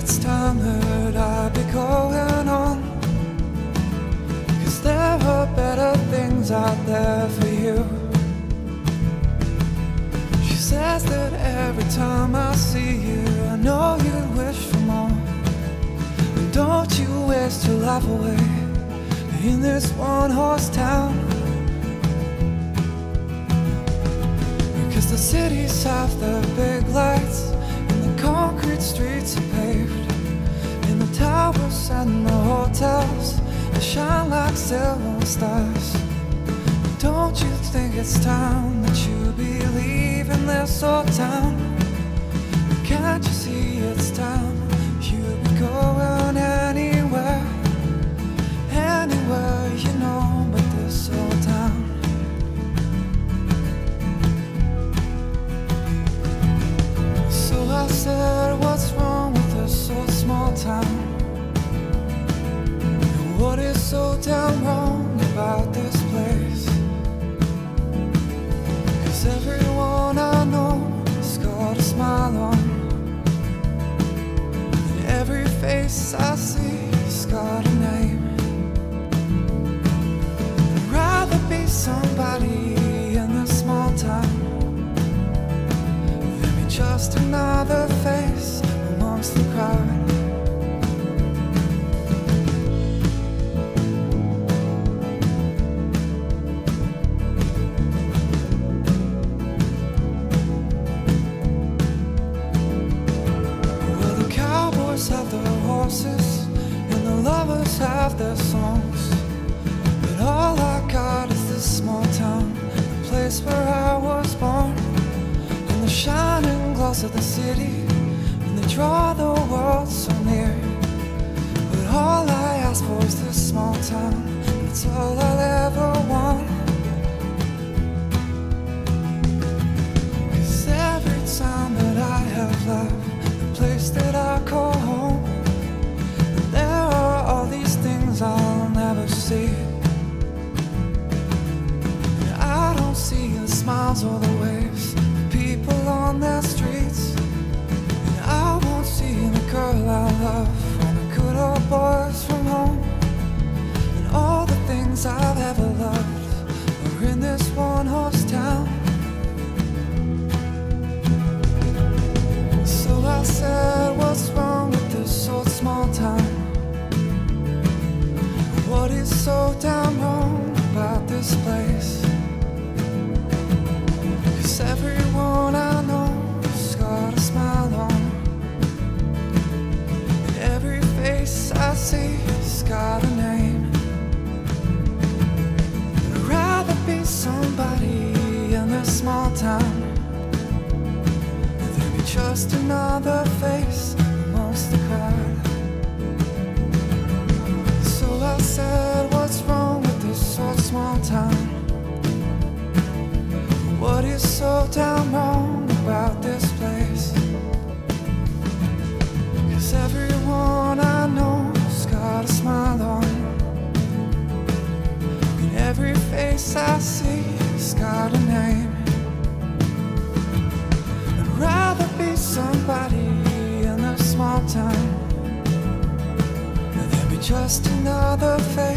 it's time that I be going on, 'cause there are better things out there for you. She says that every time I see you, I know you wish for more. And don't you waste your life away in this one-horse town, because the cities have their big lights and the concrete streets are paved, and the towers and the hotels, they shine like silver stars. Don't you think it's time that you be leaving this old town? Can't you see it's time you be going anywhere, anywhere you know but this old town? So I said, what's wrong with this old small town? And what is so damn wrong about this place? 'Cause everyone I know has got a smile on, and every face I see has got a name. I'd rather be somebody in this small town than be just another face amongst the crowd. Well, the cowboys have their horses and the lovers have their songs, but all I got is this small town, the place where I was born, and the shining gloss of the city, and they draw the world so near. But all I ask for is this small town, and it's all I'll ever want. 'Cause every time that I have left the place that I call home, there are all these things I'll never see. And I don't see the smiles or the waves of people on their streets, and I won't see the girl I love or the good old boys from home. And all the things I've ever loved are in this one-horse town. So I said, what's wrong with this old small town? What is so damn wrong about this place? 'Cause everyone I know has got a smile on, and every face I see has got a name. I'd rather be somebody in this small town than be just another face amongst the crowd. So I said, what's wrong with this old small town? What is so damn wrong about this place? 'Cause everyone I know has got a smile on, and every face I see has got a name. I'd rather be somebody in a small town than be just another face